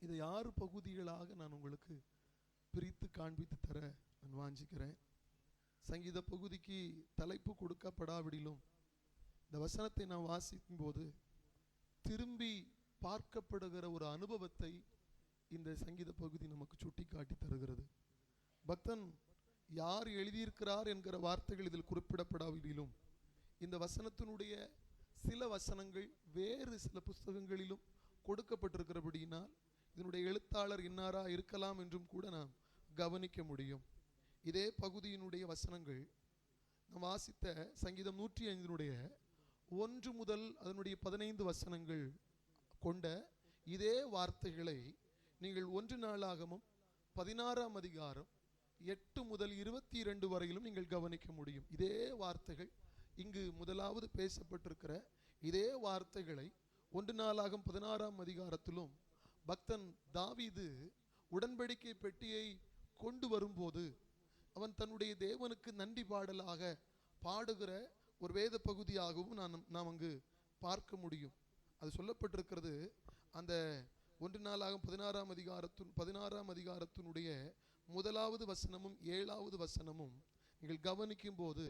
இதை 6 பகுதிகளாக நான் உங்களுக்கு பிரித்து காண்பித்து தர நான் வாஞ்சிக்கிறேன். சங்கீத பகுதிக்கு தலைப்பு கொடுக்கப்படாவிடிலும் இந்த வசனத்தை நான் வாசிக்கும் போது திரும்பி பார்க்கப்படுகிற ஒரு அனுபவத்தை இந்த சங்கீத பகுதி நமக்கு சுட்டி காட்டி தருகிறது. பக்தன் யார் எழுதியிருக்கிறார் என்கிற வார்த்தைகள் இதில் குறிப்பிடப்படாவிடிலும் இந்த வசனத்தினுடைய சில வசனங்கள் வேறு சில புஸ்தகங்களிலும் கொடுக்கப்பட்டிருக்கிறபடியினால் இதனுடைய எழுத்தாளர் இன்னாரா இருக்கலாம் என்றும் கூட நாம் கவனிக்க முடியும். இதே பகுதியினுடைய வசனங்கள் நாம் வாசித்த சங்கீதம் 105 1 முதல் அதனுடைய 15 வசனங்கள் கொண்ட இதே வார்த்தைகளை நீங்கள் 1 நாளாகமும் 16ஆம் அதிகாரம் 8 முதல் 22 வரையிலும் நீங்கள் கவனிக்க முடியும். இதே வார்த்தைகள் இங்கு முதலாவது பேசப்பட்டிருக்கிற இதே வார்த்தைகளை 1 நாளாகம் 16ஆம் அதிகாரத்திலும் பக்தன் தாவீது உடன்படிக்கை பெட்டியை கொண்டு வரும்போது அவன் தன்னுடைய தேவனுக்கு நன்றி பாடலாக பாடுகிற ஒரு வேத பகுதியாகவும் நாம் அங்கு பார்க்க முடியும். அது சொல்லப்பட்டிருக்கிறது. அந்த 1 நாளாகம் 16ஆம் அதிகாரத்தினுடைய முதலாவது வசனமும் 7வது வசனமும் நீங்கள் கவனிக்கும் போது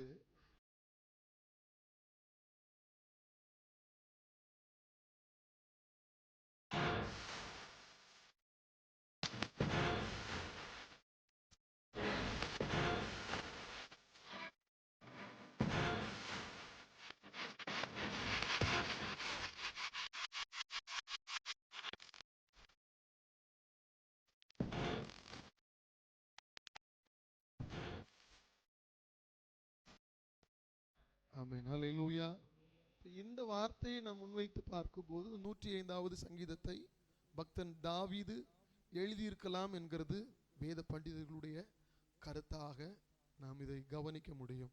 ஆமென், ஹல்லேலூயா. இந்த வார்த்தையை நாம் முன்வைத்து பார்க்கும்போது 105வது சங்கீதத்தை பக்தன் தாவீது எழுதியிருக்கலாம் என்கிறது வேத பண்டிதர்களுடைய கருத்தாக நாம் இதை கவனிக்க முடியும்.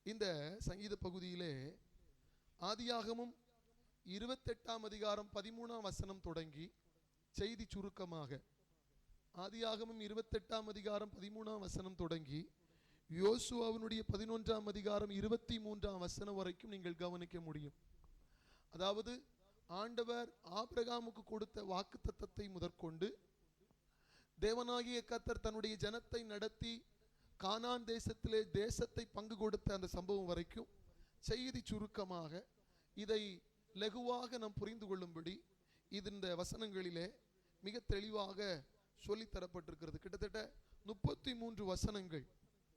இந்த சங்கீத பகுதியிலே ஆதியாகமும் 28ஆம் அதிகாரம் 13ஆம் வசனம் தொடங்கி செய்தி சுருக்கமாக ஆதியாகமும் 28ஆம் அதிகாரம் 13ஆம் வசனம் தொடங்கி யோசுவாவினுடைய 11ஆம் அதிகாரம் 23ஆம் வசனம் வரைக்கும் நீங்கள் கவனிக்க முடியும். அதாவது ஆண்டவர் ஆபிரகாமுக்கு கொடுத்த வாக்குத்தத்தத்தை முதற்கொண்டு தேவனாகிய கர்த்தர் தன்னுடைய ஜனத்தை நடத்தி கானான் தேசத்திலே தேசத்தை பங்கு கொடுத்த அந்த சம்பவம் வரைக்கும் செய்தி சுருக்கமாக இதை லகுவாக நாம் புரிந்து கொள்ளும்படி இந்த வசனங்களிலே மிக தெளிவாக சொல்லித்தரப்பட்டிருக்கிறது. கிட்டத்தட்ட 33 வசனங்கள்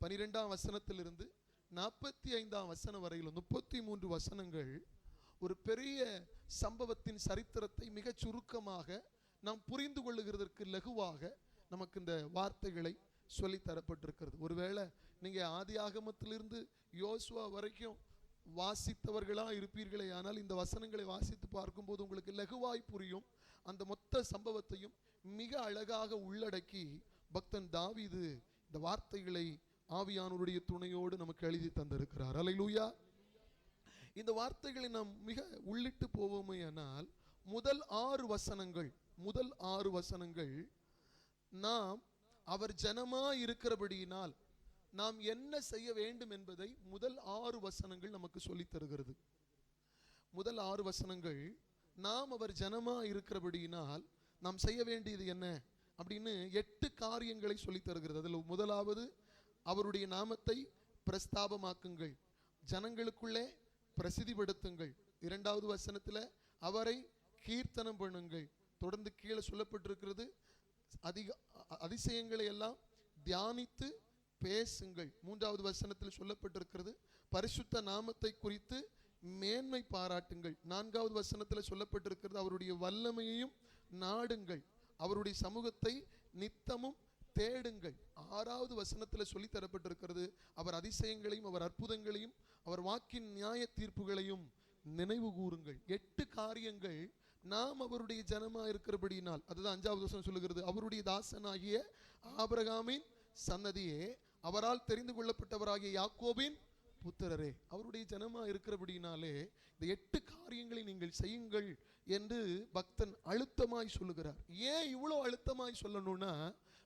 12ஆம் வசனத்திலிருந்து 45ஆம் வசனம் வரையிலும் 33 வசனங்கள் ஒரு பெரிய சம்பவத்தின் சரித்திரத்தை மிக சுருக்கமாக நாம் புரிந்து கொள்ளுகிறதற்கு லகுவாக நமக்கு இந்த வார்த்தைகளை சொல்லி தரப்பட்டிருக்கிறது. ஒருவேளை நீங்க ஆதியாகமத்திலிருந்து யோசுவா வரைக்கும் வாசித்தவர்களா இருப்பீர்களே, ஆனால் இந்த வசனங்களை வாசித்து பார்க்கும்போது உங்களுக்கு லகுவாய் புரியும். அந்த மொத்த சம்பவத்தையும் மிக அழகாக உள்ளடக்கி பக்தன் தாவீது இந்த வார்த்தைகளை ஆவியானவருடைய துணையோடு நமக்கு எழுதி தந்திருக்கிறார். அல்லேலூயா. இந்த வார்த்தைகளை நாம் மிக உள்ளிட்டு போவோமேயானால் முதல் 6 வசனங்கள் நாம் அவர் ஜனமாய் இருக்கிறபடியினால் நாம் என்ன செய்ய வேண்டும் என்பதை முதல் 6 வசனங்கள் நமக்கு சொல்லித் தருகிறது. முதல் 6 வசனங்கள் நாம் அவர் ஜனமாய் இருக்கிறபடியினால் நாம் செய்ய வேண்டியது என்ன அப்படின்னு 8 காரியங்களை சொல்லித் தருகிறது. அதில் முதலாவது அவருடைய நாமத்தை பிரஸ்தாபமாக்குங்கள், ஜனங்களுக்குள்ளே பிரசித்திப்படுத்துங்கள். 2வது வசனத்தில் அவரை கீர்த்தனம் பண்ணுங்கள். தொடர்ந்து கீழே சொல்லப்பட்டிருக்கிறது அதிசயங்களை எல்லாம் தியானித்து பேசுங்கள். 3வது வசனத்தில் சொல்லப்பட்டிருக்கிறது பரிசுத்த நாமத்தை குறித்து மேன்மை பாராட்டுங்கள். 4வது வசனத்தில் சொல்லப்பட்டிருக்கிறது அவருடைய வல்லமையையும் நாடுங்கள், அவருடைய சமூகத்தை நித்தமும் தேடுங்கள். 6வது வசனத்தில் சொல்லி தரப்பட்டிருக்கிறது அவர் அதிசயங்களையும் அவர் அற்புதங்களையும் அவர் வாக்கின் நியாய தீர்ப்புகளையும் நினைவு கூறுங்கள். 8 காரியங்கள் நாம் அவருடைய ஜனமா இருக்கிறபடியினால். அதுதான் 5வது வசனம் சொல்லுகிறது அவருடைய தாசனாகிய ஆபிரகாமின் சன்னதியே, அவரால் தெரிந்து கொள்ளப்பட்டவராகிய யாக்கோபின் புத்திரரே. அவருடைய ஜனமா இருக்கிறபடினாலே இந்த 8 காரியங்களை நீங்கள் செய்யுங்கள் என்று பக்தன் அழுத்தமாய் சொல்லுகிறார். ஏன் இவ்வளோ அழுத்தமாய் சொல்லணும்னா,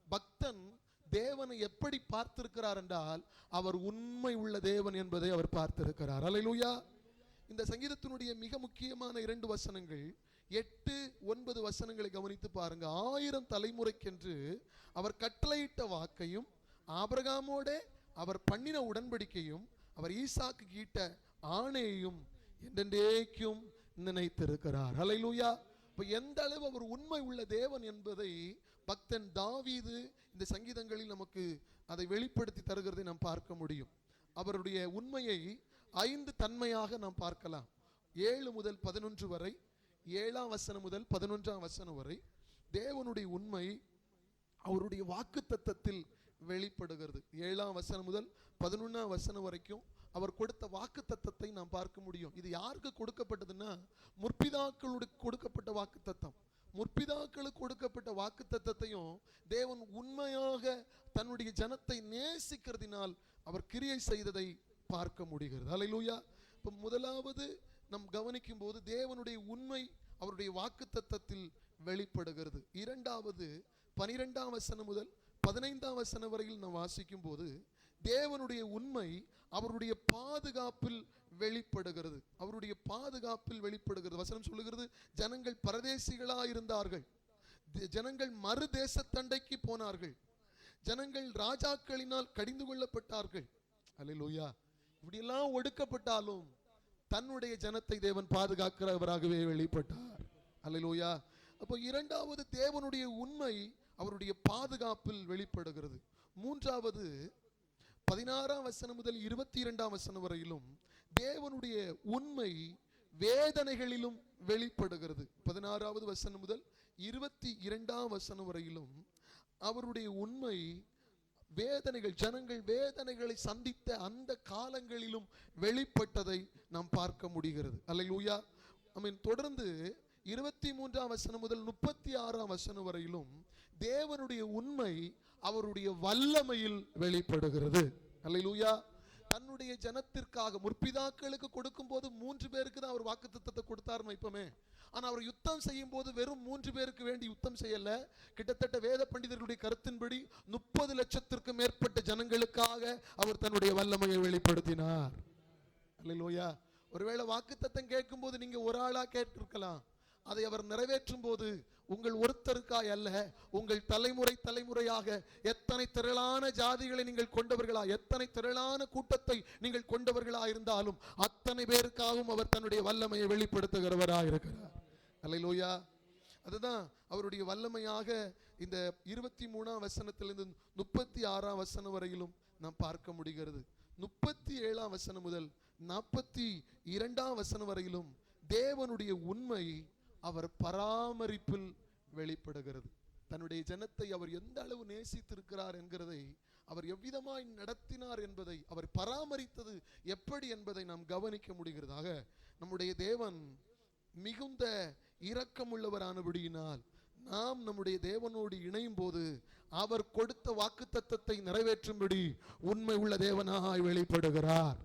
பக்தன் தேவனை எப்படி பார்த்திருக்கிறார் என்றால் அவர் உண்மை உள்ள தேவன் என்பதை அவர் பார்த்திருக்கிறார். அல்லேலூயா. இந்த சங்கீதத்தினுடைய மிக முக்கியமான 2 வசனங்கள் 8-9 வசனங்களை கவனித்து பாருங்க. 1000 தலைமுறைக்கென்று அவர் கட்டளையிட்ட வாக்கையும் ஆபிரகாமோட அவர் பண்ணின உடன்படிக்கையும் அவர் ஈசாக்கு ஈட்ட ஆணையையும் என்றென்றைக்கும் நினைத்திருக்கிறார். ஹல்லேலூயா. இப்ப எந்த அளவு அவர் உண்மை உள்ள தேவன் என்பதை பக்தன் தாவீது இந்த சங்கீதங்களில் நமக்கு அதை வெளிப்படுத்தி தருகிறதை நாம் பார்க்க முடியும். அவருடைய உண்மையை 5 தன்மையாக நாம் பார்க்கலாம். 7 முதல் 11 வரை, 7ஆம் வசனம் முதல் 11ஆம் வசனம் வரை தேவனுடைய உண்மை அவருடைய வாக்குத்தத்தத்தில் வெளிப்படுகிறது. 7ஆம் வசனம் முதல் 11ஆம் வசனம் வரைக்கும் அவர் கொடுத்த வாக்குத்தத்தத்தை நாம் பார்க்க முடியும். இது யாருக்கு கொடுக்கப்பட்டதுன்னா, முற்பிதாக்களுக்கு கொடுக்கப்பட்ட வாக்குத்தத்தம். முற்பிதாக்களுக்கு கொடுக்கப்பட்ட வாக்குத்தத்தத்தையும் தேவன் உண்மையாக தன்னுடைய ஜனத்தை நேசிக்கிறதினால் அவர் கிரியை செய்ததை பார்க்க முடிகிறது. ஹல்லேலூயா. இப்போ முதலாவது நாம் கவனிக்கும் போது தேவனுடைய உண்மை அவருடைய வாக்குத்தத்தத்தில் வெளிப்படுகிறது. இரண்டாவது 12ஆம் வசனம் முதல் 15ஆம் வசனம் வரையில் நாம் வாசிக்கும் போது தேவனுடைய உண்மை அவருடைய பாதுகாப்பில் வெளிப்படுகிறது. அவருடைய பாதுகாப்பில் வெளிப்படுகிறது. வசனம் சொல்லுகிறது, ஜனங்கள் பரதேசிகளாயிருந்தார்கள், ஜனங்கள் மறு தேசத்தண்டைக்கு போனார்கள், ஜனங்கள் ராஜாக்களினால் கடிந்து கொள்ளப்பட்டார்கள். அல்லேலூயா. இப்படியெல்லாம் ஒடுக்கப்பட்டாலும் தன்னுடைய ஜனத்தை தேவன் பாதுகாக்கிறவராகவே வெளிப்பட்டார். அல்லேலூயா. அப்போ இரண்டாவது தேவனுடைய உண்மை அவருடைய பாதுகாப்பில் வெளிப்படுகிறது. மூன்றாவது 16ஆம் வசனம் முதல் 22ஆம் வசனம் வரையிலும் தேவனுடைய உண்மை வேதனைகளிலும் வெளிப்படுகிறது. 16ஆவது வசனம் முதல் 22ஆம் வசனம் வரையிலும் அவருடைய உண்மை வேதனைகள், ஜனங்கள் வேதனைகளை சந்தித்த அந்த காலங்களிலும் வெளிப்பட்டதை நாம் பார்க்க முடிகிறது. அல்லேலூயா. தொடர்ந்து 23ஆம் வசனம் முதல் 36ஆம் வசனம் வரையிலும் தேவனுடைய உண்மை அவருடைய வல்லமையில் வெளிப்படுகிறது. அல்லேலூயா. தன்னுடைய ஜனத்திற்காக முற்பிதாக்களுக்கு கொடுக்கும் போது 3 பேருக்கு தான் அவர் வாக்குத்தத்தத்தை கொடுத்தாருன்னு வைப்போமே. ஆனா அவர் யுத்தம் செய்யும் போது வெறும் 3 பேருக்கு வேண்டி யுத்தம் செய்யல. கிட்டத்தட்ட வேத பண்டிதர்களுடைய கருத்தின்படி 30 லட்சத்திற்கும் மேற்பட்ட ஜனங்களுக்காக அவர் தன்னுடைய வல்லமையை வெளிப்படுத்தினார். அல்லேலூயா. ஒருவேளை வாக்குத்தத்தம் கேட்கும் போது நீங்க ஒரு ஆளா கேட்டிருக்கலாம். அதை அவர் நிறைவேற்றும் போது உங்கள் ஒருத்தருக்காய் அல்ல, உங்கள் தலைமுறை தலைமுறையாக எத்தனை திரளான ஜாதிகளை நீங்கள் கொண்டவர்களா, எத்தனை திரளான கூட்டத்தை நீங்கள் கொண்டவர்களா இருந்தாலும் அத்தனை பேருக்காகவும் அவர் தன்னுடைய வல்லமையை வெளிப்படுத்துகிறவராக இருக்கிறார். அல்லேலூயா. அதுதான் அவருடைய வல்லமையாக இந்த 23ஆம் வசனத்திலிருந்து 36ஆம் வசனம் வரையிலும் நாம் பார்க்க முடிகிறது. 37ஆம் வசனம் முதல் 42ஆம் வசனம் வரையிலும் தேவனுடைய உண்மை அவர் பராமரிப்பில் வெளிப்படுகிறது. தன்னுடைய ஜனத்தை அவர் எந்த அளவு நேசித்திருக்கிறார் என்கிறதை, அவர் எவ்விதமாய் நடத்தினார் என்பதை, அவர் பராமரித்தது எப்படி என்பதை நாம் கவனிக்க முடிகிறதாக. நம்முடைய தேவன் மிகுந்த இரக்கமுள்ளவரானபடியினால் நாம் நம்முடைய தேவனோடு இணையும் போது அவர் கொடுத்த வாக்குத்தத்தத்தை நிறைவேற்றும்படி உண்மை உள்ள தேவனாய் வெளிப்படுகிறார்.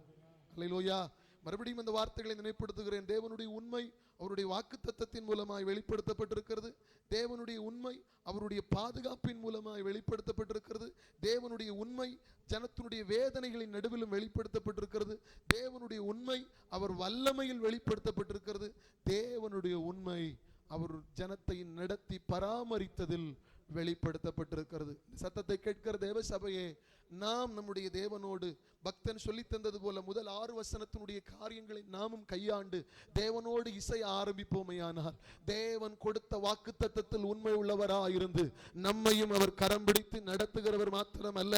அல்லேலூயா. மறுபடியும் அந்த வார்த்தைகளை நினைப்படுத்துகிறேன். தேவனுடைய உண்மை அவருடைய வாக்குத்தத்தத்தின் மூலமாய் வெளிப்படுத்தப்பட்டிருக்கிறது. தேவனுடைய உண்மை அவருடைய பாதுகாப்பின் மூலமாய் வெளிப்படுத்தப்பட்டிருக்கிறது. தேவனுடைய உண்மை ஜனத்தினுடைய வேதனைகளின் நடுவிலும் வெளிப்படுத்தப்பட்டிருக்கிறது. தேவனுடைய உண்மை அவர் வல்லமையில் வெளிப்படுத்தப்பட்டிருக்கிறது. தேவனுடைய உண்மை அவர் ஜனத்தை நடத்தி பராமரித்ததில் வெளிப்படுத்தப்பட்டிருக்கிறது. சத்தத்தை கேட்கிற தேவ சபையே, நாம் நம்முடைய தேவனோடு பக்தன் சொல்லி தந்தது போல முதல் 6 வசனத்தினுடைய காரியங்களை நாமும் கையாண்டு தேவனோடு இசைய ஆரம்பிப்போமையானால் தேவன் கொடுத்த வாக்குத்தத்தத்தில் உண்மை உள்ளவராயிருந்து நம்மையும் அவர் கரம் பிடித்து நடத்துகிறவர் மாத்திரமல்ல,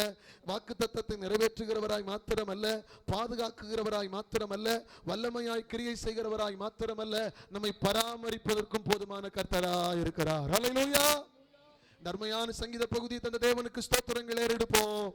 வாக்குத்தத்தத்தை நிறைவேற்றுகிறவராய் மாத்திரமல்ல, பாதுகாக்குகிறவராய் மாத்திரமல்ல, வல்லமையாய் கிரியை செய்கிறவராய் மாத்திரமல்ல, நம்மை பராமரிப்பதற்கும் போதுமான கர்த்தராய் இருக்கிறார். அல்லேலூயா. தர்மையான சங்கீத பகுதியை தந்த தேவனுக்கு ஸ்தோத்திரங்களை ஏறெடுப்போம்.